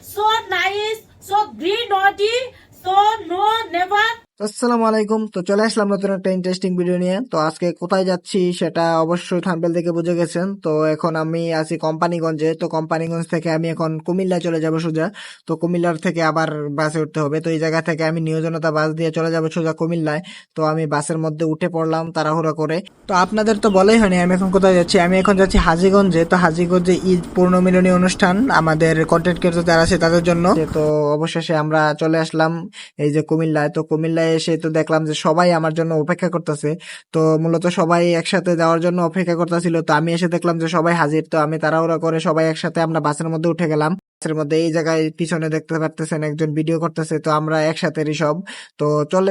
so nice, so green naughty, so no never. আসসালামু আলাইকুম। তো চলে আসলাম নতুন একটা ইন্টারেস্টিং ভিডিও নিয়ে। তো আজকে কোথায় যাচ্ছি সেটা অবশ্যই থাম্বনেল থেকে বুঝে গেছেন। তো এখন আমি আছি কোম্পানিগঞ্জে। তো কোম্পানিগঞ্জ থেকে আমি এখন কুমিল্লায় চলে যাব সোজা। তো কুমিল্লার থেকে আবার বাসে উঠতে হবে। তো এই জায়গা থেকে আমি নিউ জনতা বাস দিয়ে চলে যাব সোজা কুমিল্লায়। তো আমি বাসের মধ্যে উঠে পড়লাম তাড়াহুড়া করে। তো আপনাদের তো বলাই হয়নি আমি এখন কোথায় যাচ্ছি। আমি এখন যাচ্ছি হাজীগঞ্জে। তো হাজীগঞ্জে ঈদ পূর্ণমিলনী অনুষ্ঠান আমাদের কন্টেন্ট ক্রিয়েটর যারা আছে তাদের জন্য। তো অবশেষে আমরা চলে আসলাম এই যে কুমিল্লায়। তো কুমিল্লায় এসে তো দেখলাম যে সবাই আমার জন্য অপেক্ষা করতেছে। তো মূলত সবাই একসাথে যাওয়ার জন্য অপেক্ষা করতেছিল। তো আমি এসে দেখলাম যে সবাই হাজির। তো আমি তাড়াহুড়া করে সবাই একসাথে আমরা বাসের মধ্যে উঠে গেলাম। বাসের মধ্যে এই জায়গায় পিছনে দেখতে পারতেছেন একজন ভিডিও করতেছে। তো আমরা একসাথে সব তো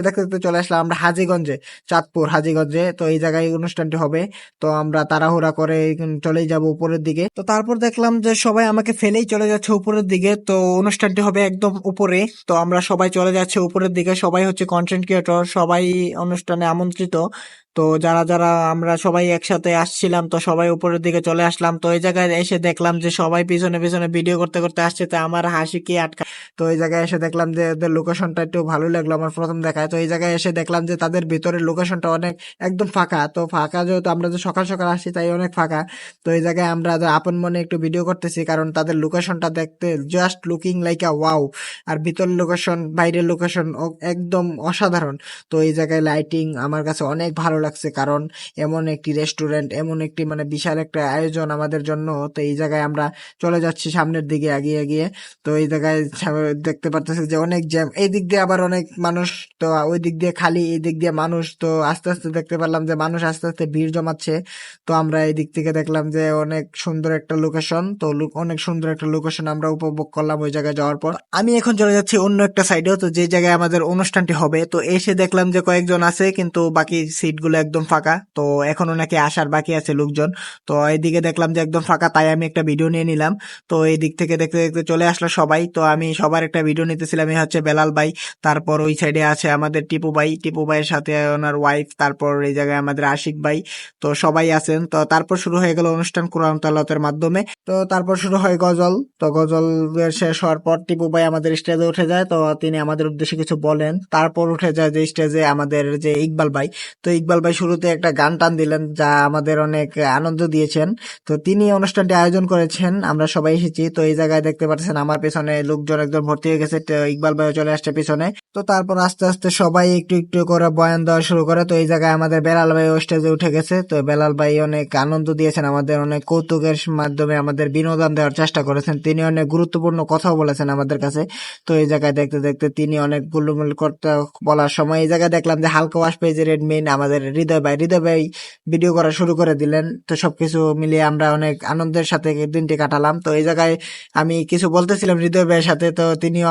দেখতে দেখতে চলে আসলাম আমরা হাজীগঞ্জে, চাঁদপুর হাজীগঞ্জে। তো এই জায়গায় অনুষ্ঠানটি হবে। তো আমরা তাড়াহুড়া করে চলেই যাব উপরের দিকে। তো তারপর দেখলাম যে সবাই আমাকে ফেলেই চলে যাচ্ছে উপরের দিকে। তো অনুষ্ঠানটি হবে একদম উপরে। তো আমরা সবাই চলে যাচ্ছে উপরের দিকে। সবাই হচ্ছে কন্টেন্ট ক্রিয়েটর, সবাই অনুষ্ঠানে আমন্ত্রিত। তো যারা যারা আমরা সবাই একসাথে আসছিলাম তো সবাই উপরের দিকে চলে আসলাম। তো এই জায়গায় এসে দেখলাম যে সবাই পিছনে পিছনে ভিডিও করতে করতে আসছে। তো আমার হাসি কি আটকা। তো এই জায়গায় এসে দেখলাম যে এদের লোকেশনটা একটু ভালো লাগলো আমার প্রথম দেখায়। তো এই জায়গায় এসে দেখলাম যে তাদের ভিতরের লোকেশনটা অনেক একদম ফাঁকা। তো ফাঁকা যেহেতু আমরা যে সকাল সকাল আসছি তাই অনেক ফাঁকা। তো এই জায়গায় আমরা আপন মনে একটু ভিডিও করতেছি কারণ তাদের লোকেশনটা দেখতে just looking like a wow. আর ভিতরের লোকেশন বাইরের লোকেশন একদম অসাধারণ। তো এই জায়গায় লাইটিং আমার কাছে অনেক ভালো লাগছে কারণ এমন একটি রেস্টুরেন্ট, এমন একটি মানে বিশাল একটা আয়োজন আমাদের জন্য। তো এই জায়গায় আমরা চলে যাচ্ছি সামনের দিকে এগিয়ে এগিয়ে। তো এই জায়গায় দেখতে পারতেছি যে অনেক জ্যাম, এই দিক দিয়ে আবার অনেক মানুষ। তো ওই দিক দিয়ে খালি, এই দিক দিয়ে মানুষ। তো আস্তে আস্তে দেখতে পারলাম যে মানুষ আস্তে আস্তে ভিড় জমাচ্ছে। তো আমরা এই দিক থেকে দেখলাম যে অনেক সুন্দর একটা লোকেশন। তো অনেক সুন্দর একটা লোকেশন আমরা উপভোগ করলাম ওই জায়গায় যাওয়ার পর। আমি এখন চলে যাচ্ছি অন্য একটা সাইডেও, তো যে জায়গায় আমাদের অনুষ্ঠানটি হবে। তো এসে দেখলাম যে কয়েকজন আছে কিন্তু বাকি সিট গুলো একদম ফাঁকা। তো এখনো নাকি আসার বাকি আছে লোকজন। তো এইদিকে দেখলাম যে একদম ফাঁকা, তাই আমি একটা ভিডিও নিয়ে নিলাম। তো এই দিক থেকে দেখতে দেখতে চলে আসলো সবাই। তো আমি সবার একটা ভিডিও নিতেছিলাম। এই হচ্ছে বেলাল ভাই, তারপর ওই সাইডে আছে আমাদের টিপু ভাই, টিপু ভাইয়ের সাথে ওনার ওয়াইফ, তারপর এই জায়গায় আমাদের আশিক ভাই। তো সবাই আছেন। তো তারপর শুরু হয়ে গেল অনুষ্ঠান কোরআন তেলাওয়াতের মাধ্যমে। তো তারপর শুরু হয় গজল। তো গজল শেষ হওয়ার পর টিপু ভাই আমাদের স্টেজে উঠে যায়। তো তিনি আমাদের উদ্দেশ্যে কিছু বলেন। তারপর উঠে যায় যে স্টেজে আমাদের যে ইকবাল ভাই। তো ইকবাল ভাই শুরুতে একটা গান টান দিলেন যা আমাদের অনেক আনন্দ দিয়েছেন। তো তিনি অনুষ্ঠানটি আয়োজন করেছেন, আমরা সবাই এসেছি। তো এই জায়গায় দেখতে পাচ্ছেন আমার পেছনে লোকজন একদম ভর্তি হয়ে গেছে। তো ইকবাল ভাই চলে আসছে পিছনে। তো তারপর আস্তে আস্তে সবাই একটু একটু করে বয়ান দেওয়া শুরু করে। তো এই জায়গায় আমাদের বেলাল ভাই স্টেজে উঠে গেছে। তো বেলাল ভাই অনেক আনন্দ দিয়েছেন আমাদের, অনেক কৌতুকের মাধ্যমে আমাদের বিনোদন দেওয়ার চেষ্টা করেছেন। তিনি অনেক গুরুত্বপূর্ণ কথাও বলেছেন আমাদের কাছে। তো এই জায়গায় দেখতে দেখতে তিনি অনেক গুলুমুল করতে বলার সময় এই জায়গায় দেখলাম যে হালকা ওয়াশ পেজের এডমিন আমাদের হৃদয় ভাই ভিডিও করা শুরু করে দিলেন। তো সবকিছু মিলিয়ে আমরা অনেক আনন্দের সাথে দিনটি কাটালাম। তো এই জায়গায় আমি কিছু বলতেছিলাম হৃদয় ভাইয়ের সাথে। তো তিনিও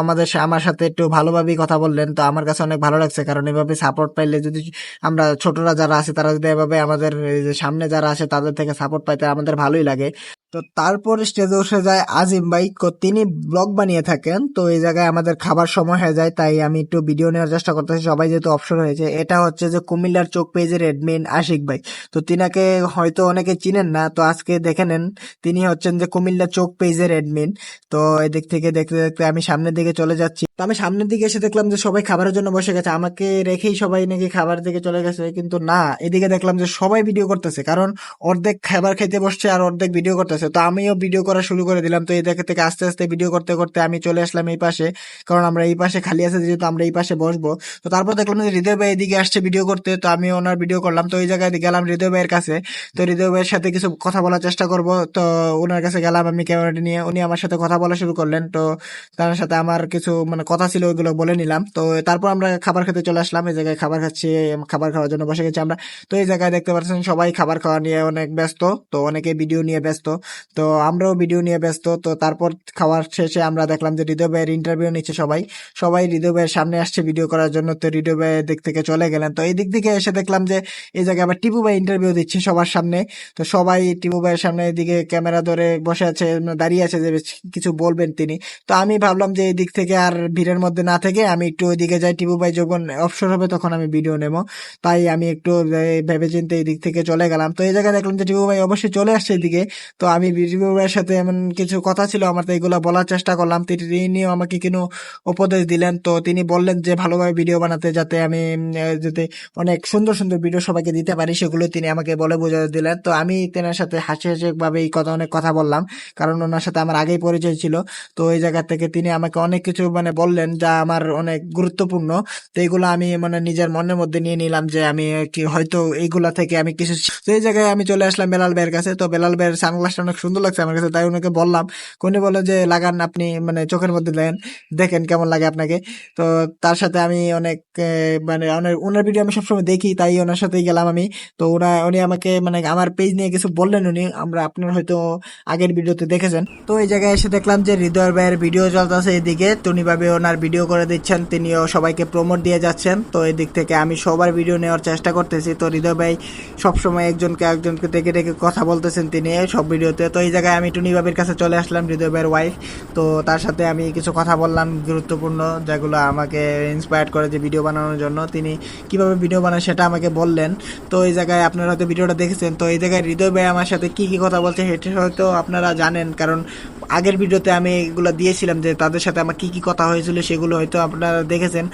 আমার সাথে একটু ভালোভাবেই কথা বললেন। তো আমার কাছে অনেক ভালো লাগছে কারণ এভাবে সাপোর্ট পাইলে যদি আমরা ছোটরা যারা আছে তারা যদি এভাবে আমাদের এই যে সামনে যারা আছে তাদের থেকে সাপোর্ট পাইতে আমাদের ভালোই লাগে। তো তারপর স্টেজে উঠে যায় আজিম ভাই। তিনি ব্লগ বানিয়ে থাকেন। তো এই জায়গায় আমাদের খাবার সময় হয়ে যায়, তাই আমি একটু ভিডিও নেওয়ার চেষ্টা করতেছি। সবাই যেহেতু অপশন হয়েছে, এটা হচ্ছে যে কুমিল্লার চোখ পেজের এডমিন আশিক ভাই। তো তিনাকে হয়তো অনেকে চিনেন না, তো আজকে দেখে নেন। তিনি হচ্ছেন যে কুমিল্লার চোখ পেজের এডমিন। তো এদিক থেকে দেখতে দেখতে আমি সামনের দিকে চলে যাচ্ছি। তো আমি সামনের দিকে এসে দেখলাম যে সবাই খাবারের জন্য বসে গেছে, আমাকে রেখেই সবাই নাকি খাবার দিকে চলে গেছে। কিন্তু না, এদিকে দেখলাম যে সবাই ভিডিও করতেছে কারণ অর্ধেক খাবার খেতে বসছে আর অর্ধেক ভিডিও করতেছে। তো আমিও ভিডিও করা শুরু করে দিলাম। তো এই জায়গা থেকে আস্তে আস্তে ভিডিও করতে করতে আমি চলে আসলাম এই পাশে, কারণ আমরা এই পাশে খালি আছে যেহেতু আমরা এই পাশে বসবো। তো তারপর দেখলাম যে হৃদয় ভাই এদিকে আসছে ভিডিও করতে। তো আমি ওনার ভিডিও করলাম। তো এই জায়গায় গেলাম হৃদয় ভাইয়ের কাছে। তো হৃদয় ভাইয়ের সাথে কিছু কথা বলার চেষ্টা করব। তো ওনার কাছে গেলাম আমি ক্যামেরাটি নিয়ে। উনি আমার সাথে কথা বলা শুরু করলেন। তো তার সাথে আমার কিছু মানে কথা ছিল ওইগুলো বলে নিলাম। তো তারপর আমরা খাবার খেতে চলে আসলাম। এই জায়গায় খাবার খাচ্ছি, খাবার খাওয়ার জন্য বসে গেছি আমরা। তো এই জায়গায় দেখতে পাচ্ছেন সবাই খাবার খাওয়া নিয়ে অনেক ব্যস্ত। তো অনেকে ভিডিও নিয়ে ব্যস্ত। তো আমরাও ভিডিও নিয়ে ব্যস্ত। তো তারপর খাওয়ার শেষে আমরা দেখলাম যে হৃদয় ভাইয়ের ইন্টারভিউ নিচ্ছে সবাই। সবাই হৃদয় ভাইয়ের সামনে আসছে ভিডিও করার জন্য। তো হৃদয় ভাইয়ের দিক থেকে চলে গেলেন। তো এই দিক থেকে এসে দেখলাম যে এই জায়গায় আবার টিপু ভাই ইন্টারভিউ দিচ্ছে সবার সামনে। তো সবাই টিপু ভাইয়ের সামনে এদিকে ক্যামেরা ধরে বসে আছে, দাঁড়িয়ে আছে যে কিছু বলবেন তিনি। তো আমি ভাবলাম যে এই দিক থেকে আর ভিড়ের মধ্যে না থেকে আমি একটু ওইদিকে যাই, টিপু ভাই যখন অবসর হবে তখন আমি ভিডিও নেব। তাই আমি একটু ভেবে চিন্তে এই দিক থেকে চলে গেলাম। তো এই জায়গায় দেখলাম যে টিপু ভাই অবশ্যই চলে আসছে এদিকে। তো আমি টিপু ভাইয়ের সাথে এমন কিছু কথা ছিল আমার, তো এগুলো বলার চেষ্টা করলাম। তিনিও আমাকে কোনো উপদেশ দিলেন। তো তিনি বললেন যে ভালোভাবে ভিডিও বানাতে, যাতে আমি যাতে অনেক সুন্দর সুন্দর ভিডিও সবাইকে দিতে পারি, সেগুলো তিনি আমাকে বলে বুঝিয়ে দিলেন। তো আমি তেনার সাথে হাসি হাসি ভাবে এই কথা অনেক কথা বললাম, কারণ ওনার সাথে আমার আগেই পরিচয় ছিল। তো এই জায়গা থেকে তিনি আমাকে অনেক কিছু বললেন যা আমার অনেক গুরুত্বপূর্ণ। তো এইগুলো আমি নিজের মনের মধ্যে নিয়ে নিলাম যে আমি কি হয়তো এইগুলা থেকে আমি কিছু তো এই জায়গায় আমি চলে আসলাম বেলাল ভাইয়ের কাছে। তো বেলাল ভাইয়ের সানগ্লাসটা অনেক সুন্দর লাগছে আমার কাছে, তাই ওনাকে বললাম। উনি বলে যে লাগান, আপনি চোখের মধ্যে দেন, দেখেন কেমন লাগে আপনাকে। তো তার সাথে আমি অনেক ওনার ভিডিও আমি সবসময় দেখি, তাই ওনার সাথেই গেলাম আমি। তো উনি আমাকে আমার পেজ নিয়ে কিছু বললেন উনি, আপনার হয়তো আগের ভিডিওতে দেখেছেন। তো এই জায়গায় এসে দেখলাম যে হৃদয় ভাইয়ের ভিডিও চলতেছে এদিকে, উনি ভাবে ওনার ভিডিও করে দিচ্ছেন, তিনিও সবাইকে প্রমোট দিয়ে যাচ্ছেন। তো এদিক থেকে আমি সবার ভিডিও নেওয়ার চেষ্টা করতেছি। তো হৃদয় ভাই সবসময় একজনকে ডেকে ডেকে কথা বলতেছেন তিনি সব ভিডিওতে। তো এই জায়গায় আমি টুনি বাবির কাছে চলে আসলাম, হৃদয় ভাইয়ের ওয়াইফ। তো তার সাথে আমি কিছু কথা বললাম গুরুত্বপূর্ণ, যেগুলো আমাকে ইন্সপায়ার করে যে ভিডিও বানানোর জন্য। তিনি কিভাবে ভিডিও বানান সেটা আমাকে বললেন। তো এই জায়গায় আপনারা হয়তো ভিডিওটা দেখেছেন। তো এই জায়গায় হৃদয় ভাই আমার সাথে কি কি কথা বলছে সেটা হয়তো আপনারা জানেন, কারণ আগের ভিডিওতে আমি এগুলো দিয়েছিলাম যে তাদের সাথে আমার কি কি কথা হয়েছিল, সেগুলো হয়তো আপনারা দেখেছেন।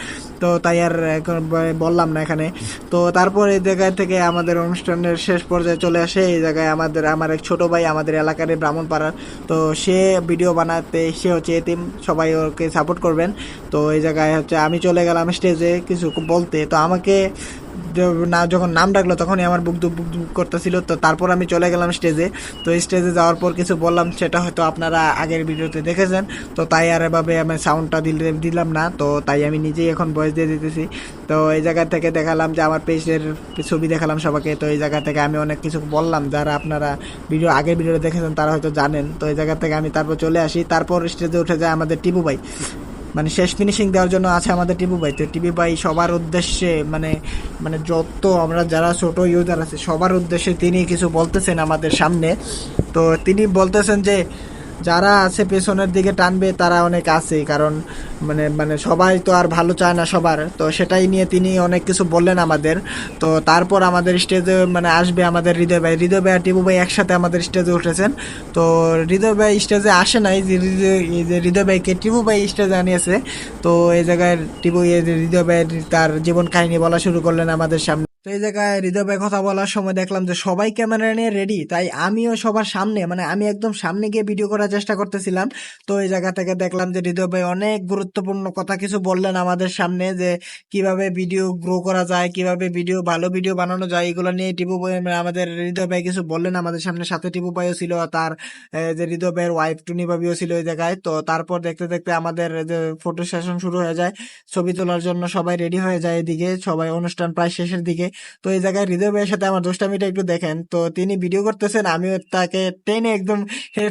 তো তাই আর এখন বললাম না এখানে। তো তারপর এই জায়গা থেকে আমাদের অনুষ্ঠানের শেষ পর্যায়ে চলে আসে। এই জায়গায় আমার এক ছোট ভাই আমাদের এলাকার ব্রাহ্মণপাড়ার, তো সে ভিডিও বানাতে, সে হচ্ছে এতিম, সবাই ওকে সাপোর্ট করবেন। তো এই জায়গায় হচ্ছে আমি চলে গেলাম স্টেজে কিছু বলতে। তো আমাকে যখন নাম ডাকলো তখনই আমার বুক দুক করতেছিল। তো তারপর আমি চলে গেলাম স্টেজে। তো স্টেজে যাওয়ার পর কিছু বললাম, সেটা হয়তো আপনারা আগের ভিডিওতে দেখেছেন। তো তাই আর এভাবে আমি সাউন্ডটা দিলাম না, তো তাই আমি নিজেই এখন ভয়েস দিয়ে দিতেছি। তো এই জায়গা থেকে দেখালাম যে আমার পেজের ছবি দেখালাম সবাইকে। তো এই জায়গা থেকে আমি অনেক কিছু বললাম, যারা আপনারা আগের ভিডিওটা দেখেছেন তারা হয়তো জানেন। তো এই জায়গা থেকে আমি তারপর চলে আসি। তারপর স্টেজে উঠে যায় আমাদের টিপু ভাই, শেষ ফিনিশিং দেওয়ার জন্য আছে আমাদের টিপু ভাই। তো টিপু ভাই সবার উদ্দেশ্যে যত আমরা যারা ছোট ইউজার আছে সবার উদ্দেশ্যে তিনি কিছু বলতেছেন আমাদের সামনে। তো তিনি বলতেছেন যে যারা আছে পেছনের দিকে টানবে তারা অনেক আছে, কারণ সবাই তো আর ভালো চায় না সবার। তো সেটাই নিয়ে তিনি অনেক কিছু বললেন আমাদের। তো তারপর আমাদের স্টেজে আসবে আমাদের হৃদয় ভাই আর টিপু ভাই একসাথে আমাদের স্টেজে উঠেছেন। তো হৃদয় ভাই স্টেজে আসে নাই, যে হৃদয় ভাইকে টিপু ভাই স্টেজে আনিয়েছে। তো এই জায়গায় হৃদয় ভাই তার জীবন কাহিনী বলা শুরু করলেন আমাদের সামনে। তো এই জায়গায় হৃদয় ভাই কথা বলার সময় দেখলাম যে সবাই ক্যামেরা নিয়ে রেডি, তাই আমিও সবার সামনে আমি একদম সামনে গিয়ে ভিডিও করার চেষ্টা করতেছিলাম। তো এই জায়গা থেকে দেখলাম যে হৃদয় ভাই অনেক গুরুত্বপূর্ণ কথা কিছু বললেন আমাদের সামনে, যে কিভাবে ভিডিও গ্রো করা যায়, কিভাবে ভালো ভিডিও বানানো যায়, এগুলো নিয়ে টিপু ভাই আমাদের হৃদয় ভাই কিছু বললেন আমাদের সামনে। সাথে টিপু ভাইও ছিল, তার যে হৃদয় ভাইয়ের ওয়াইফ টুনি ভাবিও ছিল ওই জায়গায়। তো তারপর দেখতে দেখতে আমাদের যে ফটো সেশন শুরু হয়ে যায়, ছবি তোলার জন্য সবাই রেডি হয়ে যায় এদিকে, সবাই অনুষ্ঠান প্রায় শেষের দিকে। তো এই জায়গায় হৃদয় ভাইয়ের সাথে আমার দুষ্টামিটা একটু দেখেন। তো তিনি ভিডিও করতেছেন, আমিও তাকে টেনে একদম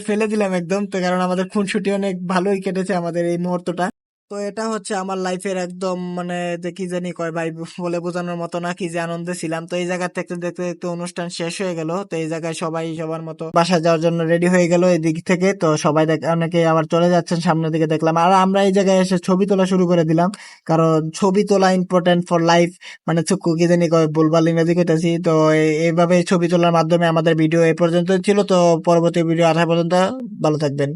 ফেলে দিলাম একদম। তো কারণ আমাদের খুনসুটি অনেক ভালোই কেটেছে আমাদের এই মুহূর্তটা। তো এটা হচ্ছে আমার লাইফের একদম যে কি জানি কয় ভাই, বলে বোঝানোর মতো না, কি যে আনন্দে ছিলাম। তো এই জায়গা থেকে দেখতে দেখতে অনুষ্ঠান শেষ হয়ে গেল। তো এই জায়গায় সবাই সবার মতো বাসা যাওয়ার জন্য রেডি হয়ে গেল এদিক থেকে। তো সবাই অনেকে আবার চলে যাচ্ছেন সামনের দিকে দেখলাম। আর আমরা এই জায়গায় এসে ছবি তোলা শুরু করে দিলাম, কারণ ছবি তোলা ইম্পর্টেন্ট ফর লাইফ, কি জানি কয়, ভুলভাল ইংরেজি কইতাছি। তো এইভাবে ছবি তোলার মাধ্যমে আমাদের ভিডিও এ পর্যন্ত ছিল। তো পরবর্তী ভিডিও আসা পর্যন্ত ভালো থাকবেন।